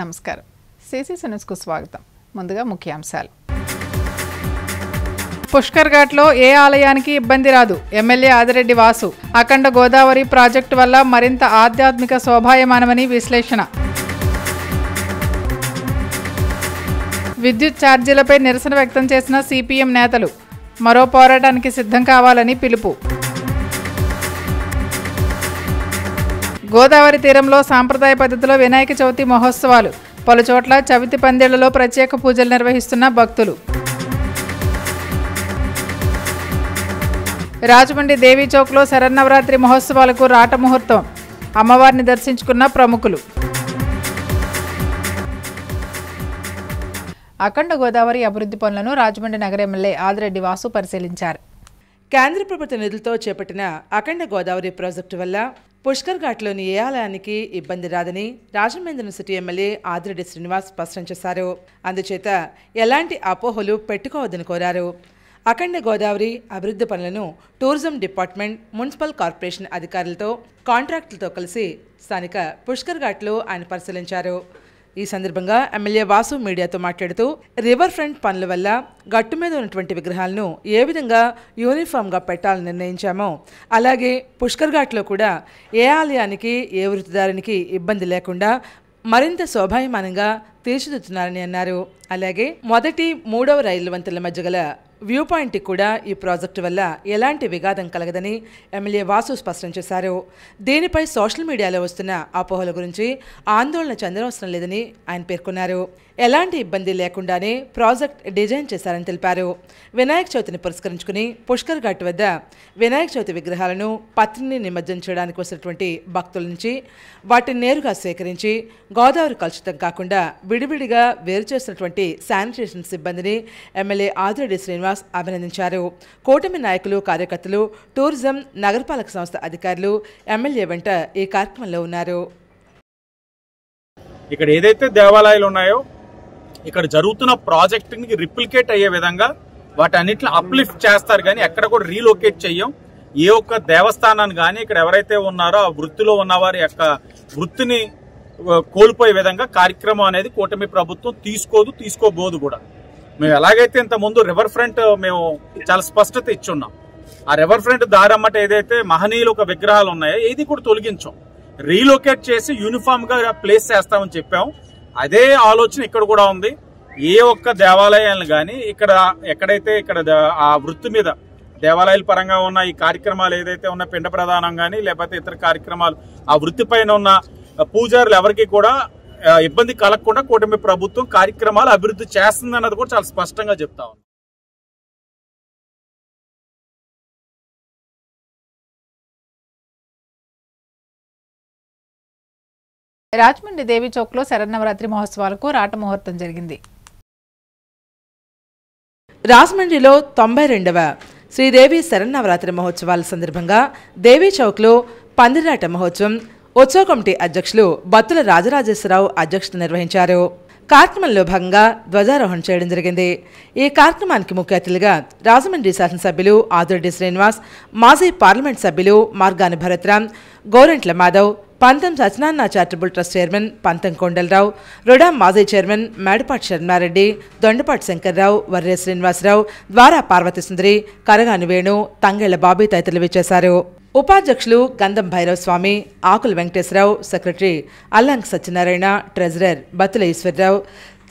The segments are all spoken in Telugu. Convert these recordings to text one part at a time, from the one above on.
నమస్కారం. సిసిసి న్యూస్కు స్వాగతం. ముందుగా ముఖ్యాంశాలు. పుష్కర్ ఘాట్లో ఏ ఆలయానికి ఇబ్బంది రాదు. ఎమ్మెల్యే ఆదిరెడ్డి వాసు. అఖండ గోదావరి ప్రాజెక్టు వల్ల మరింత ఆధ్యాత్మిక శోభాయమానమని విశ్లేషణ. విద్యుత్ ఛార్జీలపై నిరసన వ్యక్తం చేసిన సిపిఎం నేతలు. మరో పోరాటానికి సిద్ధం కావాలని పిలుపు. గోదావరి తీరంలో సాంప్రదాయ పద్ధతిలో వినాయక చవితి మహోత్సవాలు. పలుచోట్ల చవితి పందిళ్లలో ప్రత్యేక పూజలు నిర్వహిస్తున్న భక్తులు. రాజమండ్రి దేవీ చౌక్లో శరన్నవరాత్రి మహోత్సవాలకు రాట ముహూర్తం. అమ్మవారిని దర్శించుకున్న ప్రముఖులు. అఖండ గోదావరి అభివృద్ధి పనులను రాజమండ్రి నగర ఎమ్మెల్యే ఆదిరెడ్డి వాసు పరిశీలించారు. కేంద్ర ప్రభుత్వ నిధులతో చేపట్టిన అఖండ గోదావరి ప్రాజెక్టు వల్ల పుష్కర్ ఘాట్లోని ఏ ఆలయానికి ఇబ్బంది రాదని రాజమండ్రి సిటీ ఎమ్మెల్యే ఆదిరెడ్డి శ్రీనివాస్ స్పష్టం చేశారు. అందుచేత ఎలాంటి అపోహలు పెట్టుకోవద్దని కోరారు. అఖండ గోదావరి అభివృద్ధి పనులను టూరిజం డిపార్ట్మెంట్, మున్సిపల్ కార్పొరేషన్ అధికారులతో, కాంట్రాక్టులతో కలిసి స్థానిక పుష్కర్ ఘాట్లో ఆయన పరిశీలించారు. ఈ సందర్భంగా ఎమ్మెల్యే వాసు మీడియాతో మాట్లాడుతూ రివర్ ఫ్రంట్ పనుల వల్ల గట్టు మీద ఉన్నటువంటి విగ్రహాలను ఏ విధంగా యూనిఫామ్గా పెట్టాలని నిర్ణయించామో అలాగే పుష్కర్ ఘాట్లో కూడా ఏ ఆలయానికి ఏ వృత్తిదారునికి ఇబ్బంది లేకుండా మరింత శోభాయమానంగా తీర్చిదిద్దుతున్నారని అన్నారు. అలాగే మొదటి, మూడవ రైలు వంతెనల మధ్య గల వ్యూ పాయింట్కి కూడా ఈ ప్రాజెక్టు వల్ల ఎలాంటి విఘాతం కలగదని ఎమ్మెల్యే వాసు స్పష్టం చేశారు. దీనిపై సోషల్ మీడియాలో వస్తున్న అపోహల గురించి ఆందోళన చెందనవసరం లేదని ఆయన పేర్కొన్నారు. ఎలాంటి ఇబ్బంది లేకుండానే ప్రాజెక్ట్ డిజైన్ చేశారని తెలిపారు. వినాయక చవితిని పురస్కరించుకుని పుష్కర్ ఘాట్ వద్ద వినాయక చవితి విగ్రహాలను పత్రిని నిమజ్జనం చేయడానికి వచ్చినటువంటి భక్తుల నుంచి వాటిని నేరుగా సేకరించి గోదావరి కలుషితం కాకుండా విడివిడిగా వేరు చేసినటువంటి శానిటేషన్ సిబ్బందిని ఎమ్మెల్యే ఆదిరెడ్డి శ్రీనివాస్ అభినందించారు. కూటమి నాయకులు, కార్యకర్తలు, టూరిజం, నగరపాలక సంస్థ అధికారులు ఎమ్మెల్యే వెంట ఈ కార్యక్రమంలో ఉన్నారు. ఇక్కడ ఏదైతే దేవాలయాలు ఉన్నాయో ఇక్కడ జరుగుతున్న ప్రాజెక్టుని రిప్లికేట్ అయ్యే విధంగా వాటన్నిటిని అప్లిఫ్ట్ చేస్తారు, కానీ ఎక్కడ కూడా రీలొకేట్ చెయ్యం. ఏ ఒక్క దేవస్థానాన్ని కానీ ఇక్కడ ఎవరైతే ఉన్నారో ఆ వృత్తిలో ఉన్నవారి యొక్క వృత్తిని కోల్పోయే విధంగా కార్యక్రమం అనేది కూటమి ప్రభుత్వం తీసుకోబోదు కూడా. మేము ఎలాగైతే ఇంత ముందు రివర్ ఫ్రంట్ మేము చాలా స్పష్టత ఇచ్చున్నాం. ఆ రివర్ ఫ్రంట్ దారమ్మట ఏదైతే మహనీయులు ఒక విగ్రహాలు ఉన్నాయో ఏది కూడా తొలగించాం, రీలొకేట్ చేసి యూనిఫామ్ గా ప్లేస్ చేస్తామని చెప్పాం. అదే ఆలోచన ఇక్కడ కూడా ఉంది. ఏ ఒక్క దేవాలయాలను కానీ ఇక్కడ ఎక్కడైతే ఇక్కడ ఆ వృత్తి మీద దేవాలయాల పరంగా ఉన్న ఈ కార్యక్రమాలు ఏదైతే ఉన్న పిండ ప్రదానం కానీ లేకపోతే ఇతర కార్యక్రమాలు ఆ వృత్తి పైన ఉన్న పూజారులు ఎవరికి కూడా ఇబ్బంది కలగకుండా కూటమి ప్రభుత్వం కార్యక్రమాలు అభివృద్ధి చేస్తుందన్నది కూడా చాలా స్పష్టంగా చెప్తా ఉంది. రాజమండ్రి దేవీ చౌక్లో శరన్నవరాత్రి మహోత్సవాలకు రాట ముహూర్తం జరిగింది. రాజమండ్రిలో 92వ శ్రీదేవి శరన్నవరాత్రి మహోత్సవాల సందర్భంగా దేవీ చౌక్లో పందిరాట మహోత్సవం ఉత్సవ కమిటీ అధ్యక్షులు బత్తుల రాజరాజేశ్వరరావు అధ్యక్షత నిర్వహించారు. కార్యక్రమంలో భాగంగా ధ్వజారోహణ చేయడం జరిగింది. ఈ కార్యక్రమానికి ముఖ్య అతిథులుగా రాజమండ్రి శాసనసభ్యులు ఆదిరెడ్డి శ్రీనివాస్, మాజీ పార్లమెంట్ సభ్యులు మార్గాని భరత్రామ్, గోరెంట్ల మాధవ్, పంతం సత్యనారాయణ చారిటబుల్ ట్రస్ట్ చైర్మన్ పంతం కొండలరావు, రుడా మాజీ చైర్మన్ మేడపాటి శర్మారెడ్డి, దొండపాటి శంకర్రావు, వర్రే శ్రీనివాసరావు, ద్వారా పార్వతీసుందరి, కరగాని వేణు, తంగేళ్ల బాబీ తదితరులు విచ్చేశారు. ఉపాధ్యక్షులు గంధం భైరవ స్వామి, ఆకుల వెంకటేశ్వరరావు, సెక్రటరీ అల్లంక్ సత్యనారాయణ, ట్రెజరర్ బత్తుల ఈశ్వరరావు,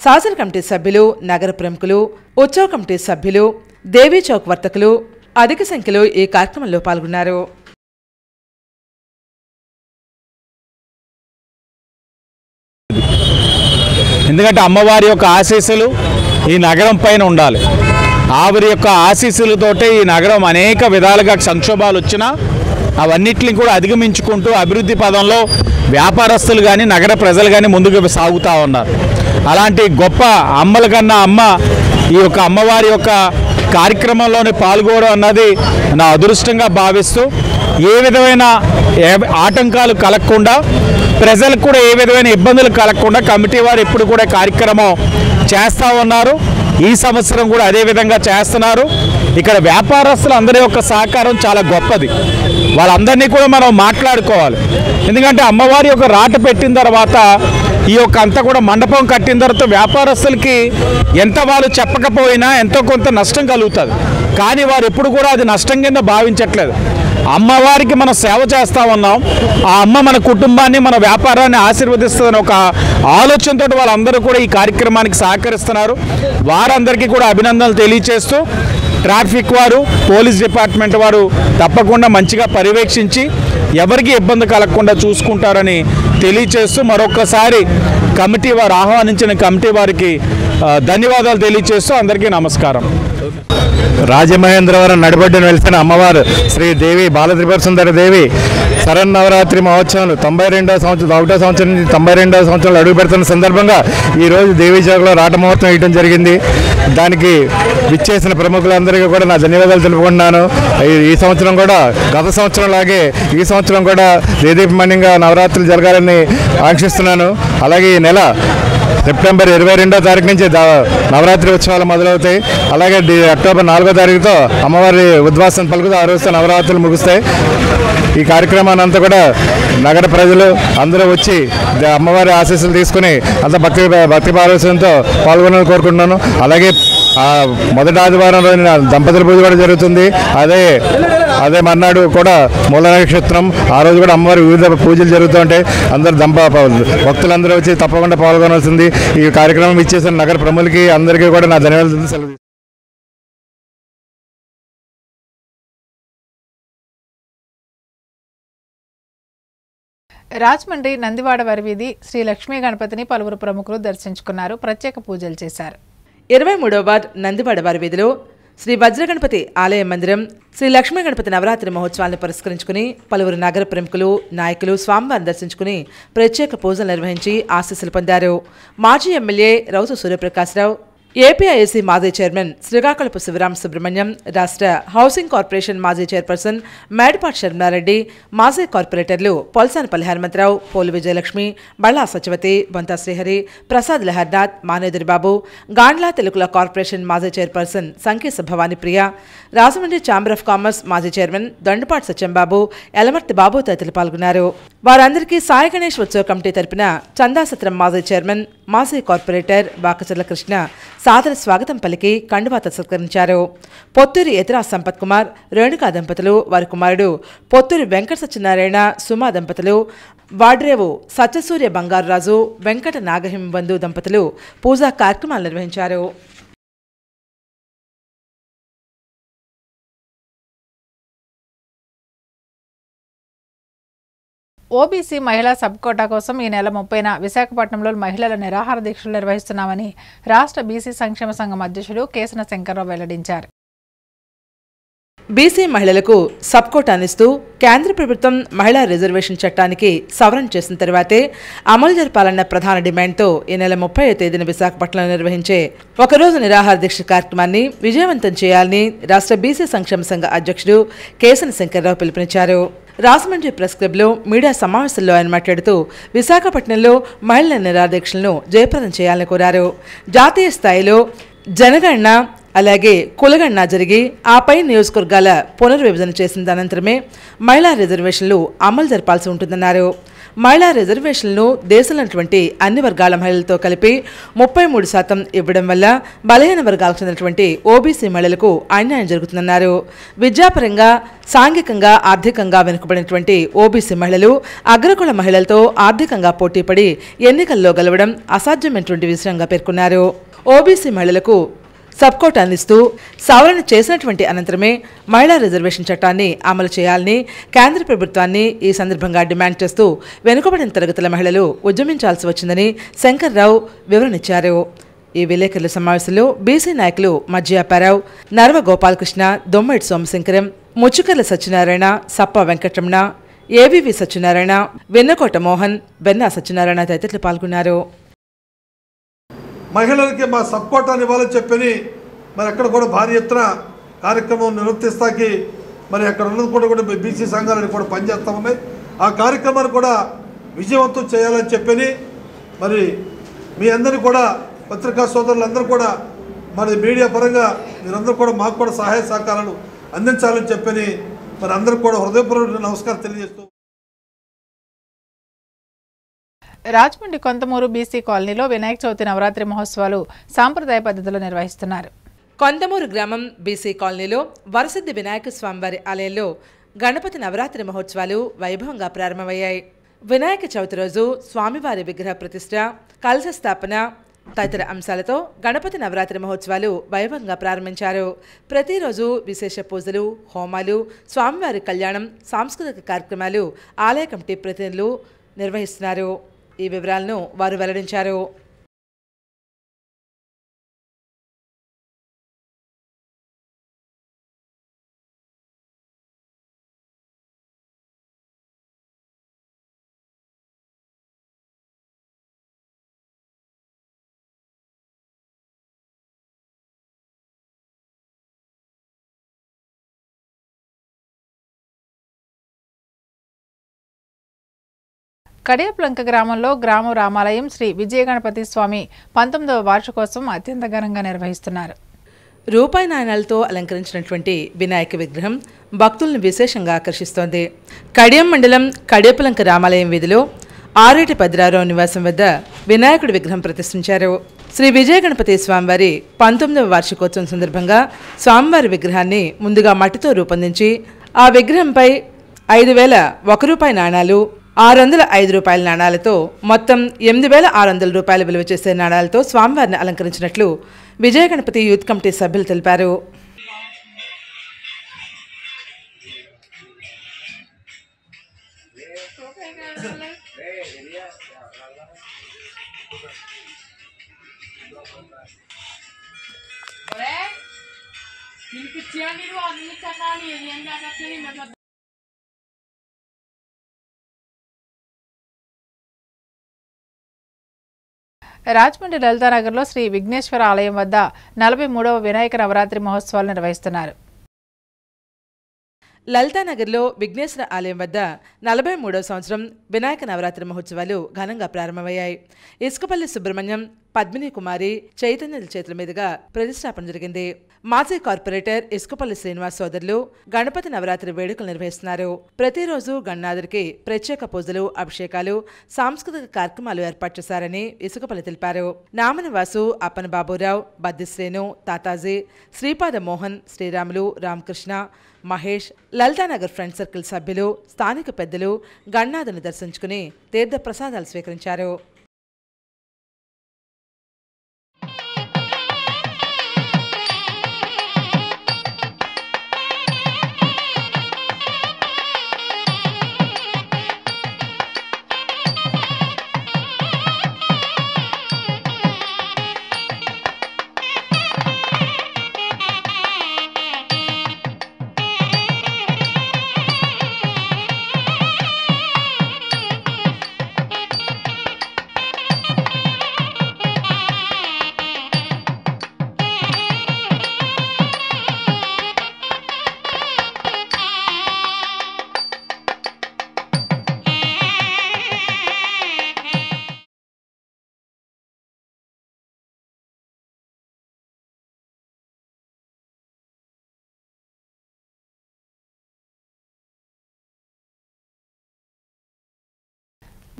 శాసన కమిటీ సభ్యులు, నగర ప్రముఖులు, ఉత్సవ కమిటీ సభ్యులు, దేవీ చౌక్ వర్తకులు అధిక సంఖ్యలో ఈ కార్యక్రమంలో పాల్గొన్నారు. ఎందుకంటే అమ్మవారి యొక్క ఆశీస్సులు ఈ నగరం పైన ఉండాలి. ఆవిరి యొక్క ఆశీస్సులతోటే ఈ నగరం అనేక విధాలుగా సంక్షోభాలు వచ్చినా అవన్నిటిని కూడా అధిగమించుకుంటూ అభివృద్ధి పదంలో వ్యాపారస్తులు కానీ నగర ప్రజలు కానీ ముందుకు సాగుతూ ఉన్నారు. అలాంటి గొప్ప అమ్మల కన్నా అమ్మ ఈ యొక్క అమ్మవారి యొక్క కార్యక్రమంలోనే పాల్గొనడం అన్నది నా అదృష్టంగా భావిస్తూ ఏ విధమైన ఆటంకాలు కలగకుండా ప్రజలకు కూడా ఏ విధమైన ఇబ్బందులు కలగకుండా కమిటీ వారు ఎప్పుడు కూడా కార్యక్రమం చేస్తూ ఉన్నారు. ఈ సంవత్సరం కూడా అదే విధంగా చేస్తున్నారు. ఇక్కడ వ్యాపారస్తులు అందరి యొక్క సహకారం చాలా గొప్పది. వాళ్ళందరినీ కూడా మనం మాట్లాడుకోవాలి. ఎందుకంటే అమ్మవారి యొక్క రాట పెట్టిన తర్వాత ఈ యొక్క అంతా కూడా మండపం కట్టిన తర్వాత వ్యాపారస్తులకి ఎంత వాళ్ళు చెప్పకపోయినా ఎంతో కొంత నష్టం కలుగుతుంది. కానీ వారు ఎప్పుడు కూడా అది నష్టం కింద భావించట్లేదు. అమ్మవారికి మనం సేవ చేస్తూ ఉన్నాం, ఆ అమ్మ మన కుటుంబాన్ని మన వ్యాపారాన్ని ఆశీర్వదిస్తుందని ఒక ఆలోచనతో వాళ్ళందరూ కూడా ఈ కార్యక్రమానికి సహకరిస్తున్నారు. వారందరికీ కూడా అభినందనలు తెలియజేస్తూ ట్రాఫిక్ వారు, పోలీస్ డిపార్ట్మెంట్ వారు తప్పకుండా మంచిగా పర్యవేక్షించి ఎవరికి ఇబ్బంది కలగకుండా చూసుకుంటారని తెలియజేస్తూ మరొకసారి కమిటీ వారు ఆహ్వానించిన కమిటీ వారికి ధన్యవాదాలు తెలియజేస్తూ అందరికీ నమస్కారం. రాజమహేంద్రవరం నడిబొడ్డున వెలిసిన అమ్మవారు శ్రీ దేవి బాలత్రిపుర సుందరి దేవి శరన్నవరాత్రి మహోత్సవాలు 92వ సంవత్సరం 1వ సంవత్సరం నుంచి 92వ సంవత్సరంలో అడుగు పెడుతున్న సందర్భంగా ఈరోజు దేవీ జోగలో రాట మహోత్సవం వేయడం జరిగింది. దానికి విచ్చేసిన ప్రముఖులందరికీ కూడా నా ధన్యవాదాలు తెలుపుకుంటున్నాను. ఈ సంవత్సరం కూడా గత సంవత్సరం లాగే ఈ సంవత్సరం కూడా దేదీప్యమానంగా నవరాత్రులు జరగాలని ఆంక్షిస్తున్నాను. అలాగే ఈ నెల సెప్టెంబర్ 22వ తారీఖు నుంచి నవరాత్రి ఉత్సవాలు మొదలవుతాయి. అలాగే అక్టోబర్ 4వ తారీఖుతో అమ్మవారి ఉద్వాసన పలుకుతూ ఆ రోజుతో నవరాత్రులు ముగుస్తాయి. ఈ కార్యక్రమాన్ని అంతా కూడా నగర ప్రజలు అందరూ వచ్చి అమ్మవారి ఆశీస్సులు తీసుకుని అంత భక్తి పారవశ్యంతో పాల్గొనాలని కోరుకుంటున్నాను. అలాగే మొదటి ఆదివారం రోజున దంపతుల పూజ కూడా జరుగుతుంది. అదే మర్నాడు కూడా మూల నక్షత్రం, ఆ రోజు కూడా అమ్మవారి వివిధ పూజలు జరుగుతూ ఉంటాయి. అందరూ భక్తులందరూ వచ్చి తప్పకుండా పాల్గొనాల్సింది. ఈ కార్యక్రమం ఇచ్చేసిన నగర ప్రముఖులకి అందరికీ కూడా నా ధన్యవాదాలు సెలవు. రాజమండ్రి నందివాడ వరివీధి శ్రీ లక్ష్మీ గణపతిని పలువురు ప్రముఖులు దర్శించుకున్నారు, ప్రత్యేక పూజలు చేశారు. 23వ వార్డ్ నందివాడ వారివీధిలో శ్రీ వజ్రగణపతి ఆలయ మందిరం శ్రీ లక్ష్మీ గణపతి నవరాత్రి మహోత్సవాలను పురస్కరించుకుని పలువురు నగర ప్రముఖులు, నాయకులు స్వామివారిని దర్శించుకుని ప్రత్యేక పూజలు నిర్వహించి ఆశీస్సులు పొందారు. మాజీ ఎమ్మెల్యే రౌతు సూర్యప్రకాశ్రావు, ఏపీఐఏసీ మాజీ చైర్మన్ శ్రీకాకుళపు శివరామ సుబ్రహ్మణ్యం, రాష్ట్ర హౌసింగ్ కార్పొరేషన్ మాజీ చైర్పర్సన్ మేడపాటి శర్మారెడ్డి, మాజీ కార్పొరేటర్లు పొలసానపల్లి హనుమంతరావు, పోలు విజయలక్ష్మి, బళ్ళా సత్యవతి, బొంతా శ్రీహరి, ప్రసాద్ లహర్నాథ్, మానేదురి బాబు, గాండ్లా తెలుగుల కార్పొరేషన్ మాజీ chairperson Sankesa Bhavani Priya, Rajahmundry chamber of commerce మాజీ చైర్మన్ దొండపాటి సత్యంబాబు, ఎలమర్తి బాబు తదితరులు పాల్గొన్నారు. వారందరికీ సాయి గణేష్ ఉత్సవ కమిటీ తరపున చందాసత్రం మాజీ చైర్మన్, మాజీ కార్పొరేటర్ బాకచర్ల కృష్ణ సాదర స్వాగతం పలికి కండువాత సత్కరించారు. పొత్తూరి ఎతిరా సంపత్ కుమార్, రేణుకా దంపతులు, వారి కుమారుడు పొత్తూరి వెంకట సత్యనారాయణ, సుమా దంపతులు, వాడ్రేవు సత్యసూర్య బంగారురాజు, వెంకట నాగహింబంధు దంపతులు పూజా కార్యక్రమాలు నిర్వహించారు. ఓబీసీ మహిళా సబ్ కోటా కోసం ఈ నెల 30న విశాఖపట్నంలో మహిళల నిరాహార దీక్షలు నిర్వహిస్తున్నామని రాష్ట్ర బీసీ సంక్షేమ సంఘం అధ్యక్షుడు కేసన శంకర్రావు వెల్లడించారు. బీసీ మహిళలకు సబ్ కోటానిస్తూ కేంద్ర ప్రభుత్వం మహిళా రిజర్వేషన్ చట్టానికి సవరణ చేసిన తర్వాతే అమలు జరపాలన్న ప్రధాన డిమాండ్తో ఈ నెల 30వ తేదీన విశాఖపట్నంలో నిర్వహించే ఒకరోజు నిరాహార దీక్ష కార్యక్రమాన్ని విజయవంతం చేయాలని రాష్ట్ర బీసీ సంక్షేమ సంఘ అధ్యక్షుడు కేసన శంకర్రావు పిలుపునిచ్చారు. రాజమండ్రి ప్రెస్ క్లబ్లో మీడియా సమావేశంలో ఆయన మాట్లాడుతూ విశాఖపట్నంలో మహిళల నిరాహార దీక్షలను జయప్రదం చేయాలని కోరారు. జాతీయ స్థాయిలో జనగణన అలాగే కులగణన జరిగి ఆపై నియోజకవర్గాల పునర్విభజన చేసిన అనంతరమే మహిళా రిజర్వేషన్లు అమలు జరపాల్సి ఉంటుందన్నారు. మహిళా రిజర్వేషన్లను దేశంలోటువంటి అన్ని వర్గాల మహిళలతో కలిపి 33% ఇవ్వడం వల్ల బలహీన వర్గాలకు చెందినటువంటి ఓబీసీ మహిళలకు అన్యాయం జరుగుతుందన్నారు. విద్యాపరంగా, సాంఘికంగా, ఆర్థికంగా వెనుకబడినటువంటి ఓబీసీ మహిళలు అగ్రకుల మహిళలతో ఆర్థికంగా పోటీపడి ఎన్నికల్లో గెలవడం అసాధ్యమైనటువంటి విషయంగా పేర్కొన్నారు. ఓబీసీ మహిళలకు సబ్ కోటానిస్తూ సవరణ చేసినటువంటి అనంతరమే మహిళా రిజర్వేషన్ చట్టాన్ని అమలు చేయాలని కేంద్ర ప్రభుత్వాన్ని ఈ సందర్భంగా డిమాండ్ చేస్తూ వెనుకబడిన తరగతుల మహిళలు ఉద్యమించాల్సి వచ్చిందని శంకర్రావు వివరణిచ్చారు. ఈ విలేకరుల సమావేశంలో బీసీ నాయకులు మజ్జియాపారావు, నర్వ గోపాలకృష్ణ, దొమ్మేటి సోమశంకరం, ముచ్చుకర్ల సత్యనారాయణ, సప్ప వెంకటరమణ, ఏవివి సత్యనారాయణ, వెన్నకోట మోహన్, బెన్నా సత్యనారాయణ తదితరులు పాల్గొన్నారు. మహిళలకి మా సబ్ కోటాని ఇవ్వాలని చెప్పని మరి అక్కడ కూడా భారీ ఎత్తున కార్యక్రమం నిర్వర్తిస్తాకి మరి అక్కడ ఉన్నది కూడా బీసీ సంఘాలని కూడా పనిచేస్తూ ఉన్నాయి. ఆ కార్యక్రమాన్ని కూడా విజయవంతం చేయాలని చెప్పని మరి మీ అందరూ కూడా పత్రికా సోదరులందరూ కూడా మరి మీడియా పరంగా మీరందరూ కూడా మాకు కూడా సహాయ సహకారాలు అందించాలని చెప్పని మరి అందరూ కూడా హృదయపూర్వక నమస్కారం తెలియజేస్తూ రాజమండ్రి కొంతమూరు బీసీ కాలనీలో వినాయక చవితి నవరాత్రి మహోత్సవాలు సాంప్రదాయ పద్ధతిలో నిర్వహిస్తున్నారు. కొంతమూరు గ్రామం బీసీ కాలనీలో వరసిద్ధి వినాయక స్వామివారి ఆలయంలో గణపతి నవరాత్రి మహోత్సవాలు వైభవంగా ప్రారంభమయ్యాయి. వినాయక చవితి రోజు స్వామివారి విగ్రహ ప్రతిష్ఠ, కలశ స్థాపన తదితర అంశాలతో గణపతి నవరాత్రి మహోత్సవాలు వైభవంగా ప్రారంభించారు. ప్రతిరోజు విశేష పూజలు, హోమాలు, స్వామివారి కళ్యాణం, సాంస్కృతిక కార్యక్రమాలు ఆలయ కమిటీ ప్రతినిధులు నిర్వహిస్తున్నారు. ఈ వివరాలను వారు వెల్లడించారు. కడియప్లంక గ్రామంలో గ్రామ రామాలయం శ్రీ విజయగణపతి స్వామి 19వ వార్షికోత్సవం అత్యంత ఘనంగా నిర్వహిస్తున్నారు. రూపాయి నాణాలతో అలంకరించినటువంటి వినాయక విగ్రహం భక్తులను విశేషంగా ఆకర్షిస్తోంది. కడియం మండలం కడియప్లంక రామాలయం వీధిలో ఆరేటి పద్రారావు నివాసం వద్ద వినాయకుడి విగ్రహం ప్రతిష్ఠించారు. శ్రీ విజయగణపతి స్వామివారి 19వ వార్షికోత్సవం సందర్భంగా స్వామివారి విగ్రహాన్ని ముందుగా మట్టితో రూపొందించి ఆ విగ్రహంపై 5,000 రూపాయి నాణాలు, 605 రూపాయల నాణాలతో మొత్తం 8,600 రూపాయలు విలువ చేసే నాణాలతో స్వామివారిని అలంకరించినట్లు విజయగణపతి యూత్ కమిటీ సభ్యులు తెలిపారు. రాజమండ్రి లలితానగర్లో శ్రీ విఘ్నేశ్వర ఆలయం వద్ద 43వ వినాయక నవరాత్రి మహోత్సవాలు నిర్వహిస్తున్నారు. లలితానగర్లో విఘ్నేశ్వర ఆలయం వద్ద 43వ సంవత్సరం వినాయక నవరాత్రి మహోత్సవాలు ఘనంగా ప్రారంభమయ్యాయి. ఇసుకపల్లి సుబ్రహ్మణ్యం, పద్మిని కుమారి, చైతన్యుల చేతుల మీదుగా ప్రతిష్టాపన జరిగింది. మాజీ కార్పొరేటర్ ఇసుకపల్లి శ్రీనివాస్ సోదరులు గణపతి నవరాత్రి వేడుకలు నిర్వహిస్తున్నారు. ప్రతిరోజు గణనాథుడికి ప్రత్యేక పూజలు, అభిషేకాలు, సాంస్కృతిక కార్యక్రమాలు ఏర్పాటు చేశారని ఇసుకపల్లి తెలిపారు. నామనవాసు, అప్పన బాబురావు, బద్ది శ్రేణు, తాతాజీ, శ్రీపాద మోహన్, శ్రీరాములు, రామకృష్ణ, మహేష్, లలితానగర్ ఫ్రెండ్ సర్కిల్ సభ్యులు, స్థానిక పెద్దలు గణనాథుని దర్శించుకుని తీర్థ ప్రసాదాలు స్వీకరించారు.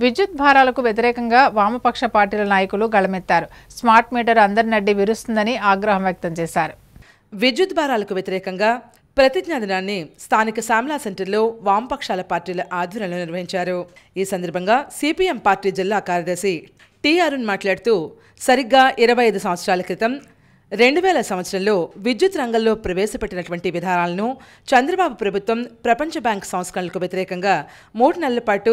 విద్యుత్ భారాలకు వ్యతిరేకంగా వామపక్ష పార్టీల నాయకులు గళమెత్తారు. స్మార్ట్ మీటర్ అందరి నడ్డి విరుస్తుందని ఆగ్రహం వ్యక్తం చేశారు. విద్యుత్ భారాలకు వ్యతిరేకంగా ప్రతిజ్ఞా దినాన్ని స్థానిక శ్యామలా సెంటర్లో వామపక్షాల పార్టీల ఆధ్వర్యంలో నిర్వహించారు. ఈ సందర్భంగా సిపిఎం పార్టీ జిల్లా కార్యదర్శి టి అరుణ్ మాట్లాడుతూ సరిగ్గా 25 సంవత్సరాల క్రితం 2000 సంవత్సరంలో విద్యుత్ రంగంలో ప్రవేశపెట్టినటువంటి విధానాలను చంద్రబాబు ప్రభుత్వం ప్రపంచ బ్యాంక్ సంస్కరణలకు వ్యతిరేకంగా 3 నెలల పాటు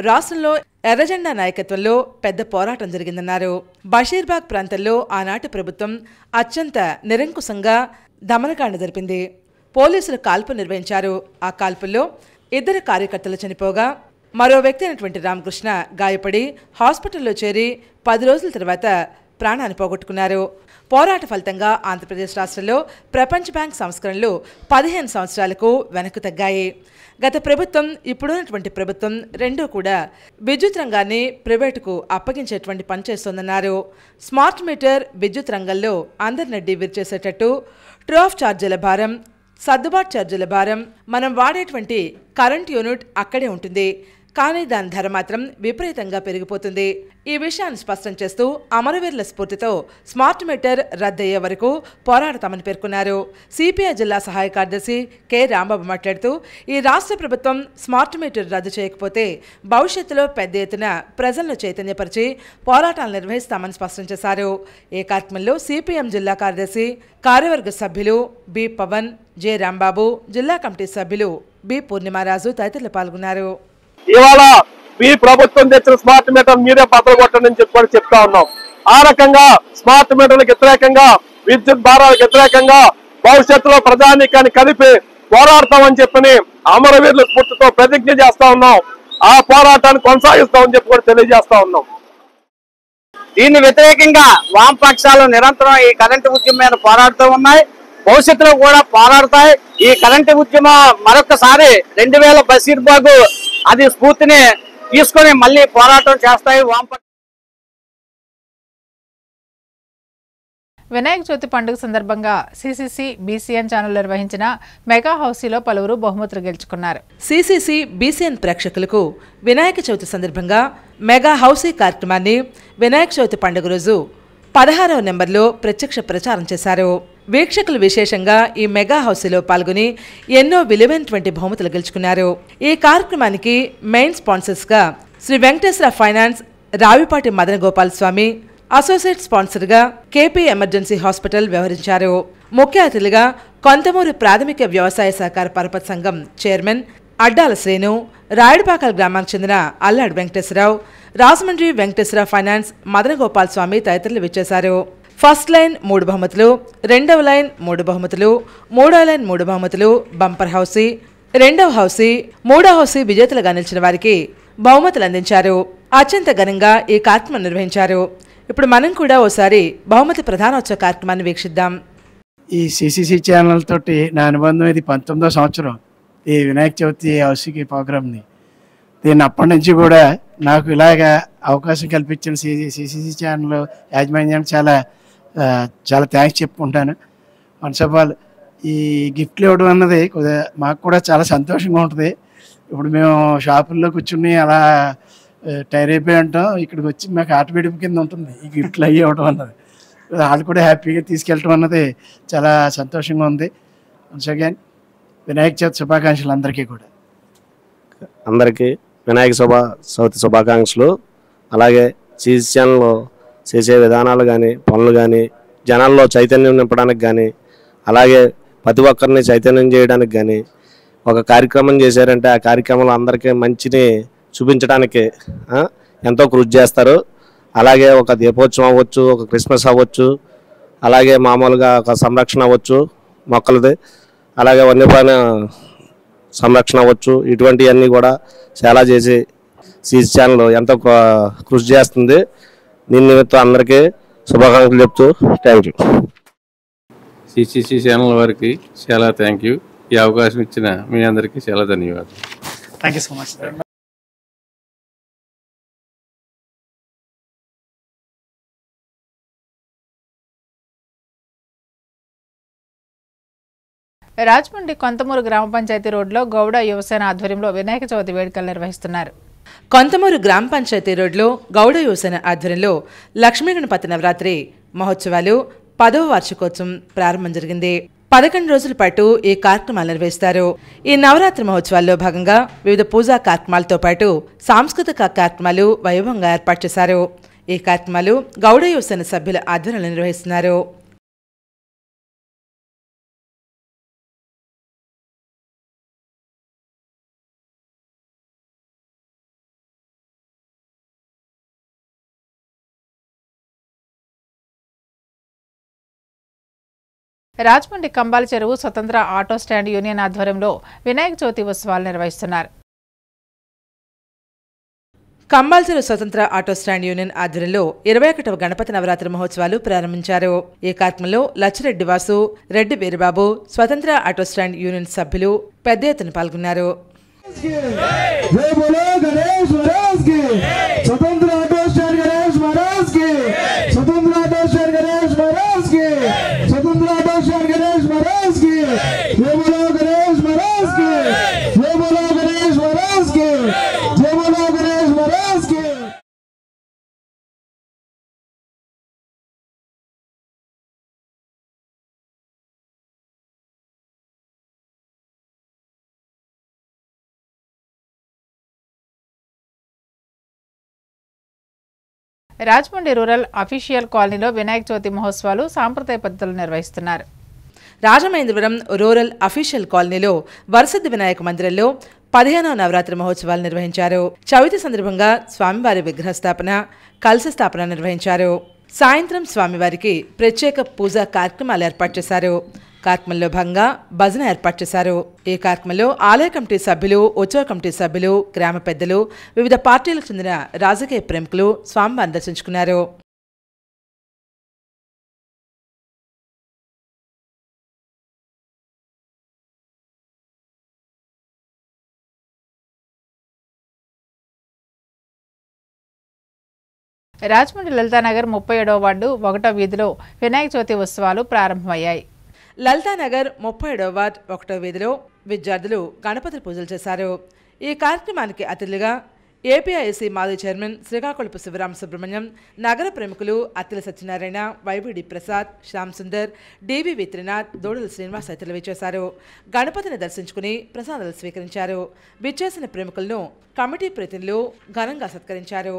రాష్ట్రంలో ఎర్రజెండా నాయకత్వంలో పెద్ద పోరాటం జరిగిందన్నారు. బషీర్బాగ్ ప్రాంతంలో ఆనాటి ప్రభుత్వం అత్యంత నిరంకుశంగా దమనకాండ జరిపింది. పోలీసులు కాల్పు నిర్వహించారు. ఆ కాల్పుల్లో 2 కార్యకర్తలు చనిపోగా మరో వ్యక్తి అయినటువంటి రామకృష్ణ గాయపడి హాస్పిటల్లో చేరి 10 రోజుల తర్వాత ప్రాణాన్ని పోగొట్టుకున్నారు. పోరాట ఫలితంగా ఆంధ్రప్రదేశ్ రాష్ట్రంలో ప్రపంచ బ్యాంక్ సంస్కరణలు 15 సంవత్సరాలకు వెనక్కు తగ్గాయి. గత ప్రభుత్వం, ఇప్పుడున్నటువంటి ప్రభుత్వం రెండూ కూడా విద్యుత్ రంగాన్ని ప్రైవేటుకు అప్పగించేటువంటి పని చేస్తోందన్నారు. స్మార్ట్ మీటర్ విద్యుత్ రంగంలో అందరి నడ్డి విరిచేసేటట్టు ట్రూ ఆఫ్ ఛార్జీల భారం, సర్దుబాటు ఛార్జీల భారం, మనం వాడేటువంటి కరెంట్ యూనిట్ అక్కడే ఉంటుంది. కానీ దాని ధర మాత్రం విపరీతంగా పెరిగిపోతుంది. ఈ విషయాన్ని స్పష్టం చేస్తూ అమరవీరుల స్ఫూర్తితో స్మార్ట్ మీటర్ రద్దయ్యే వరకు పోరాడతామని పేర్కొన్నారు. సిపిఐ జిల్లా సహాయ కార్యదర్శి కె రాంబాబు మాట్లాడుతూ ఈ రాష్ట్ర ప్రభుత్వం స్మార్ట్ మీటర్ రద్దు చేయకపోతే భవిష్యత్తులో పెద్ద ఎత్తున ప్రజలను చైతన్యపరిచి పోరాటాలు నిర్వహిస్తామని స్పష్టం చేశారు. ఈ కార్యక్రమంలో సిపిఎం జిల్లా కార్యదర్శి కార్యవర్గ సభ్యులు బి పవన్, జె రాంబాబు, జిల్లా కమిటీ సభ్యులు బి పూర్ణిమారాజు తదితరులు పాల్గొన్నారు. ఇవాళ ఈ ప్రభుత్వం తెచ్చిన స్మార్ట్ మీటర్ మీరే బద్దలుకొట్టండి అని చెప్పి చెప్తా ఉన్నాం. ఆ రకంగా స్మార్ట్ మీటర్లకు వ్యతిరేకంగా, విద్యుత్ భారాలకు వ్యతిరేకంగా భవిష్యత్తులో ప్రజానీకాన్ని కలిపి పోరాడతామని చెప్పని అమరవీరుల స్ఫూర్తితో ప్రతిజ్ఞ చేస్తా ఉన్నాం. ఆ పోరాటాన్ని కొనసాగిస్తామని చెప్పి కూడా తెలియజేస్తా ఉన్నాం. దీన్ని వ్యతిరేకంగా వామపక్షాలు నిరంతరం ఈ కరెంటు ఉద్యమం మీద పోరాడుతూ ఉన్నాయి. భవిష్యత్తులో కూడా పోరాడతాయి. ఈ కరెంటు ఉద్యమం మరొకసారి 2000 బషీర్బాగ్ అది స్ఫూర్తిని తీసుకొని మళ్ళీ పోరాటం చేస్తాయి. వినాయక చవితి పండుగ సందర్భంగా సిసిసి బీసీఎన్ ఛానల్ నిర్వహించిన మెగా హౌసీలో పలువురు బహుమతులు గెలుచుకున్నారు. సిసిసి బీసీఎన్ ప్రేక్షకులకు వినాయక చవితి సందర్భంగా మెగా హౌసీ కార్యక్రమాన్ని వినాయక చవితి పండుగ రోజు 16వ నెంబర్లో ప్రత్యక్ష ప్రచారం చేశారు. వీక్షకులు విశేషంగా ఈ మెగా హౌసీలో పాల్గొని ఎన్నో విలువైనటువంటి బహుమతులు గెలుచుకున్నారు. ఈ కార్యక్రమానికి మెయిన్ స్పాన్సర్స్గా శ్రీ వెంకటేశ్వర ఫైనాన్స్, రావిపాటి మదన గోపాల్ స్వామి, అసోసియేట్ స్పాన్సర్గా కేపీ ఎమర్జెన్సీ హాస్పిటల్ వ్యవహరించారు. ముఖ్య అతిథులుగా కొంతమూరు ప్రాథమిక వ్యవసాయ సహకార పరపతి సంఘం చైర్మన్ అడ్డాల శ్రేణు, రాయుడుపాకల్ గ్రామానికి చెందిన అల్లాడి వెంకటేశ్వరరావు, రాజమండ్రి వెంకటేశ్వర ఫైనాన్స్ మదన గోపాల్ స్వామి తదితరులు విచ్చేశారు. ఫస్ట్ లైన్ 3 బహుమతులు, రెండవ లైన్ 3 బహుమతులు, మూడవ లైన్ 3 బహుమతులు, బంపర్ హౌసీ, రెండవ హౌసీ, మూడవ హౌసీ విజేతలుగా నిలిచిన వారికి బహుమతులు అందించారు. అత్యంత ఘనంగా ఈ కార్యక్రమం నిర్వహించారు. ఇప్పుడు మనం కూడా ఓసారి బహుమతి ప్రధానోత్సవ కార్యక్రమాన్ని వీక్షిద్దాం. ఈ సిసిసి ఛానల్ తోటి నా అనుబంధం ఇది 19వ సంవత్సరం. ఈ వినాయక చవితి హౌసీకి ప్రోగ్రామ్ని దీన్ని అప్పటి నుంచి కూడా నాకు ఇలాగా అవకాశం కల్పించిన సిసిసి ఛానల్ యాజమాన్యానికి చాలా థ్యాంక్స్ చెప్పుకుంటాను. వన్స్ ఆఫ్ ఆల్ ఈ గిఫ్ట్లు ఇవ్వడం అన్నది మాకు కూడా చాలా సంతోషంగా ఉంటుంది. ఇప్పుడు మేము షాపుల్లో కూర్చుని అలా టైర్ అయిపోయి ఉంటాం, ఇక్కడికి వచ్చి మాకు ఆటోమేటిక్ కింద ఉంటుంది ఈ గిఫ్ట్లు అయ్యి ఇవ్వడం అన్నది. వాళ్ళు కూడా హ్యాపీగా తీసుకెళ్ళటం అన్నది చాలా సంతోషంగా ఉంది. వన్స్ అగైన్ వినాయక చవితి శుభాకాంక్షలు అందరికీ కూడా. అందరికీ వినాయక చవితి శుభాకాంక్షలు. అలాగే సిసి ఛానల్లో చేసే విధానాలు కానీ, పనులు కానీ, జనాల్లో చైతన్యం నింపడానికి కానీ, అలాగే ప్రతి ఒక్కరిని చైతన్యం చేయడానికి కానీ ఒక కార్యక్రమం చేశారంటే ఆ కార్యక్రమంలో అందరికీ మంచిని చూపించడానికి ఎంతో కృషి చేస్తారు. అలాగే ఒక దీపోత్సవం అవ్వచ్చు, ఒక క్రిస్మస్ అవ్వచ్చు, అలాగే మామూలుగా ఒక సంరక్షణ అవ్వచ్చు మొక్కలది, అలాగే వన్యప్రాణి సంరక్షణ అవ్వచ్చు, ఇటువంటివన్నీ కూడా చాలా చేసి సిసి ఛానల్ ఎంతో కృషి చేస్తుంది. దీని నిమిత్తం అందరికీ శుభాకాంక్షలు చెప్తూ థ్యాంక్ యూ. సిసిసి ఛానల్ వారికి చాలా థ్యాంక్ యూ. ఈ అవకాశం ఇచ్చిన మీ అందరికీ చాలా ధన్యవాదాలు. Thank you so much. Rajahmundry Konthamuru గ్రామ పంచాయతీ రోడ్లో గౌడ యువసేన ఆధ్వర్యంలో వినాయక చవితి వేడుకలు నిర్వహిస్తున్నారు. కొంతమూరు గ్రామ పంచాయతీ రోడ్లో గౌడ యువసేన ఆధ్వర్యంలో లక్ష్మీ గణపతి నవరాత్రి మహోత్సవాలు 10వ వార్షికోత్సవం ప్రారంభం జరిగింది. 11 రోజుల పాటు ఈ కార్యక్రమాలు నిర్వహిస్తారు. ఈ నవరాత్రి మహోత్సవాల్లో భాగంగా వివిధ పూజా కార్యక్రమాలతో పాటు సాంస్కృతిక కార్యక్రమాలు వైభవంగా ఏర్పాటు చేశారు. ఈ కార్యక్రమాలు గౌడ యువసేన సభ్యుల ఆధ్వర్యంలో నిర్వహిస్తున్నారు. రాజమండ్రి కంబాల చెరువు స్వతంత్ర ఆటో స్టాండ్ యూనియన్ ఆధ్వర్యంలో వినాయక చవితి ఉత్సవాలు నిర్వహిస్తున్నారు. కంబాల్చెరు స్వతంత్ర ఆటో స్టాండ్ యూనియన్ ఆధ్వర్యంలో 21వ గణపతి నవరాత్రి మహోత్సవాలు ప్రారంభించారు. ఈ కార్యక్రమంలో లచ్చిరెడ్డి వాసు, రెడ్డి వీరబాబు, స్వతంత్ర ఆటో స్టాండ్ యూనియన్ సభ్యులు పెద్ద ఎత్తున పాల్గొన్నారు. जय बोलो गणेश महाराज की, जय बोलो गणेश महाराज की, जय बोलो రాజమండ్రి రూరల్ అఫీషియల్ కాలనీలో వినాయక చవితి మహోత్సవాలు సాంప్రదాయ పద్ధతులు నిర్వహిస్తున్నారు. రాజమహేంద్రవరం రూరల్ అఫీషియల్ కాలనీలో వరసిద్ధి వినాయక మందిరంలో 15వ నవరాత్రి మహోత్సవాలు నిర్వహించారు. చవితి సందర్భంగా స్వామివారి విగ్రహ స్థాపన, కలశ స్థాపన నిర్వహించారు. సాయంత్రం స్వామివారికి ప్రత్యేక పూజా కార్యక్రమాలు ఏర్పాటు చేశారు. కార్యక్రమంలో భాగంగా భజన ఏర్పాటు చేశారు. ఈ కార్యక్రమంలో ఆలయ కమిటీ సభ్యులు, ఉత్సవ కమిటీ సభ్యులు, గ్రామ పెద్దలు, వివిధ పార్టీలకు చెందిన రాజకీయ ప్రముఖులు స్వామివారిని దర్శించుకున్నారు. రాజమండ్రి లలితానగర్ 37వ వార్డు 1వ వీధిలో వినాయక చవితి ఉత్సవాలు ప్రారంభమయ్యాయి. లలితానగర్ 37వ వార్డు 1వ వీధిలో విద్యార్థులు గణపతి పూజలు చేశారు. ఈ కార్యక్రమానికి అతిథులుగా ఏపీఐసి మాజీ చైర్మన్ శ్రీకాకుళపు శివరామ సుబ్రహ్మణ్యం, నగర ప్రముఖులు అత్తిల సత్యనారాయణ, వైవిడి ప్రసాద్, శ్యామ్ సుందర్, డివి త్రినాథ్, దోడుల శ్రీనివాస్ తదితరులు విచ్చేశారు. గణపతిని దర్శించుకుని ప్రసాదాలు స్వీకరించారు. విచ్చేసిన ప్రముఖులను కమిటీ ప్రతినిధులు ఘనంగా సత్కరించారు.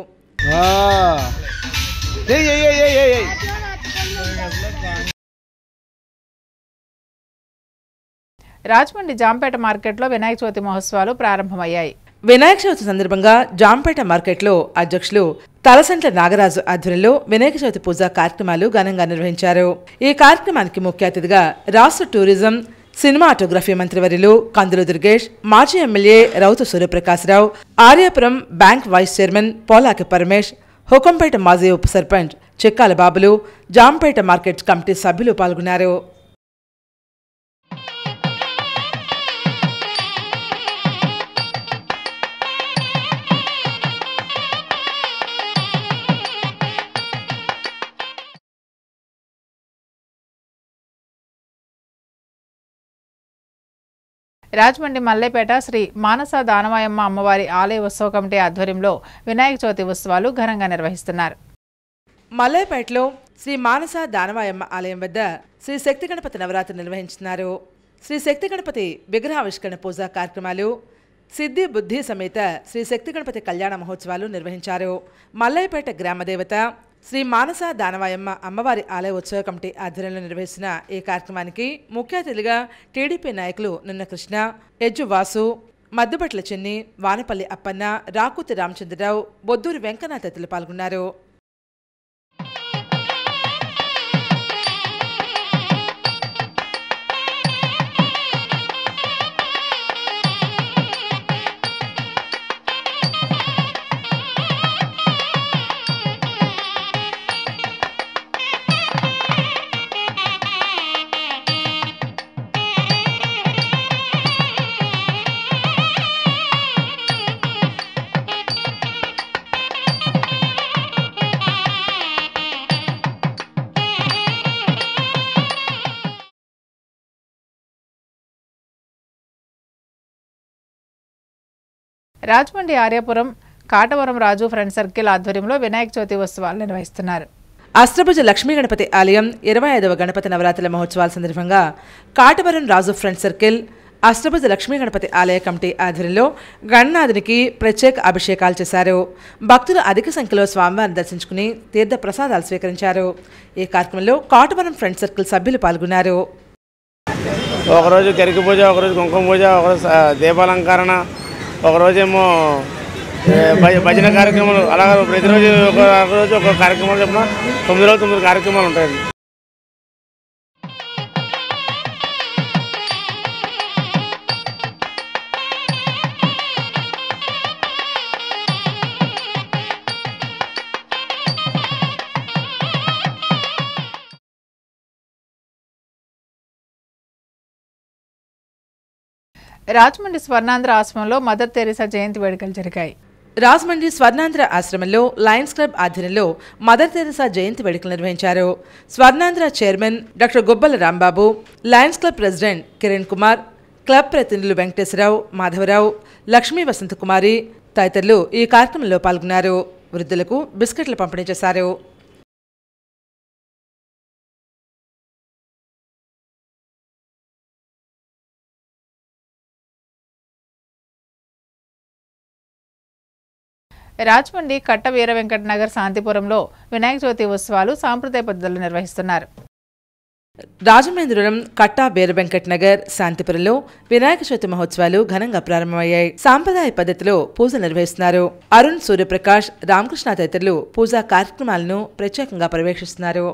రాజమండ్రి జాంపేట మార్కెట్లో వినాయక చవితి మహోత్సవాలు ప్రారంభమయ్యాయి. వినాయక చవితి సందర్భంగా జాంపేట మార్కెట్లో అధ్యక్షులు తలసంట్ల నాగరాజు ఆధ్వర్యంలో వినాయక చవితి పూజా కార్యక్రమాలు ఘనంగా నిర్వహించారు. ఈ కార్యక్రమానికి ముఖ్య అతిథిగా రాష్ట్ర టూరిజం, సినిమాటోగ్రఫీ మంత్రివర్యులు కందులు దుర్గేష్, మాజీ MLA Rowthu Suryaprakasarao, Aryapuram bank vice chairman Polaki Paramesh, Hukumpeta మాజీ ఉప సర్పంచ్ చెక్కాల బాబులు, జాంపేట మార్కెట్ కమిటీ సభ్యులు పాల్గొన్నారు. రాజమండ్రి మల్లేపేట శ్రీ మానస దానవాయమ్మ అమ్మవారి ఆలయ ఉత్సవ కమిటీ ఆధ్వర్యంలో వినాయక చవితి ఉత్సవాలు ఘనంగా నిర్వహిస్తున్నారు. మల్లేపేటలో శ్రీ మానస దానవాయమ్మ ఆలయం వద్ద శ్రీ శక్తి గణపతి నవరాత్రి నిర్వహించున్నారు. శ్రీ శక్తి గణపతి విగ్రహావిష్కరణ పూజా కార్యక్రమాలు, సిద్ధి బుద్ధి సమేత శ్రీ శక్తి గణపతి కళ్యాణ మహోత్సవాలు నిర్వహించారు. మల్లేపేట గ్రామదేవత శ్రీ మానస దానవాయమ్మ అమ్మవారి ఆలయ ఉత్సవ కమిటీ ఆధ్వర్యంలో నిర్వహిస్తున్న ఈ కార్యక్రమానికి ముఖ్య అతిథిగా టీడీపీ నాయకులు నున్న కృష్ణ, ఎజ్జు వాసు, మద్దుబట్ల చెన్ని, వానపల్లి అప్పన్న, రాకుతి రామచంద్రరావు, బొద్దూరి వెంకన్న తదితరులు పాల్గొన్నారు. రాజమండ్రి ఆర్యాపురం కాటవరం రాజు ఫ్రెండ్ సర్కిల్ ఆధ్వర్యంలో వినాయక చవితి ఉత్సవాలు నిర్వహిస్తున్నారు. అష్టభుజ లక్ష్మీ గణపతి ఆలయం 25వ గణపతి నవరాత్రుల మహోత్సవాల సందర్భంగా కాటవరం రాజు ఫ్రెండ్ సర్కిల్, అష్టభుజ లక్ష్మీ గణపతి ఆలయ కమిటీ ఆధ్వర్యంలో గణనాథునికి ప్రత్యేక అభిషేకాలు చేశారు. భక్తులు అధిక సంఖ్యలో స్వామివారిని దర్శించుకుని తీర్థ ప్రసాదాలు స్వీకరించారు. ఈ కార్యక్రమంలో కాటవరం ఫ్రెండ్ సర్కిల్ సభ్యులు పాల్గొన్నారు. ఒకరోజు గరికి పూజ, ఒకరోజు కుంకుమ పూజ, ఒకరోజు దీపాలంకరణ, ఒకరోజేమో భజన కార్యక్రమాలు, అలాగే ప్రతిరోజు ఒకరోజు ఒక కార్యక్రమాలు చెప్పిన 9 రోజులు 9 కార్యక్రమాలు ఉంటాయి. రాజమండ్రి స్వర్ణాంధ్ర ఆశ్రమంలో మదర్ తెరీసా జయంతి వేడుకలు జరిగాయి. రాజమండ్రి స్వర్ణాంధ్ర ఆశ్రమంలో లయన్స్ క్లబ్ ఆధ్వర్యంలో మదర్ తెరీసా జయంతి వేడుకలు నిర్వహించారు. Swarnandhra chairman doctor Gubbala Rambabu, Lions club president Kiran Kumar, club ప్రతినిధులు వెంకటేశ్వరరావు, మాధవరావు, లక్ష్మీ వసంతకుమారి తదితరులు ఈ కార్యక్రమంలో పాల్గొన్నారు. వృద్ధులకు బిస్కెట్లు పంపిణీ చేశారు. రాజమండ్రి కట్ట వీర వెంకట నగర్ శాంతిపురంలో వినాయక చవితి ఉత్సవాలు సాంప్రదాయ పద్ధతుల్లో నిర్వహిస్తున్నారు. రాజమహేంద్రవరం కట్టా బీర వెంకట్ నగర్ శాంతిపురంలో వినాయక చవితి మహోత్సవాలు ఘనంగా ప్రారంభమయ్యాయి. సాంప్రదాయ పద్ధతిలో పూజలు నిర్వహిస్తున్నారు. అరుణ్ సూర్యప్రకాష్, రామకృష్ణ తదితరులు పూజా కార్యక్రమాలను ప్రత్యేకంగా పర్యవేక్షిస్తున్నారు.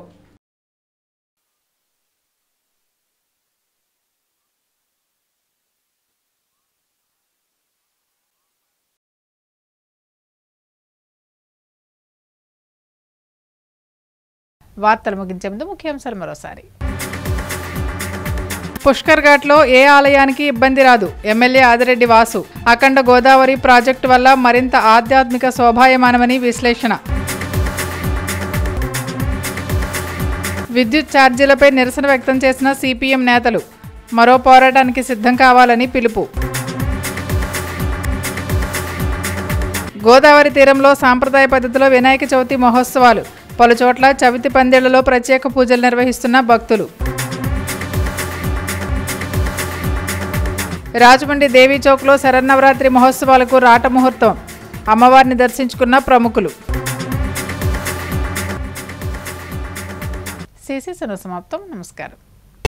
వార్తలు ముగించే ముందు ముఖ్యాంశాలు మరోసారి. పుష్కర్ ఘాట్లో ఏ ఆలయానికి ఇబ్బంది రాదు. ఎమ్మెల్యే ఆదిరెడ్డి వాసు. అఖండ గోదావరి ప్రాజెక్టు వల్ల మరింత ఆధ్యాత్మిక శోభాయమానమని విశ్లేషణ. విద్యుత్ ఛార్జీలపై నిరసన వ్యక్తం చేసిన సిపిఎం నేతలు. మరో పోరాటానికి సిద్ధం కావాలని పిలుపు. గోదావరి తీరంలో సాంప్రదాయ పద్ధతిలో వినాయక చవితి మహోత్సవాలు. పలుచోట్ల చవితి పందిళ్లలో ప్రత్యేక పూజలు నిర్వహిస్తున్న భక్తులు. రాజమండ్రి దేవీ చౌక్లో శరన్నవరాత్రి మహోత్సవాలకు రాట ముహూర్తం. అమ్మవారిని దర్శించుకున్న ప్రముఖులు. సిసి సమాప్తం. నమస్కారం.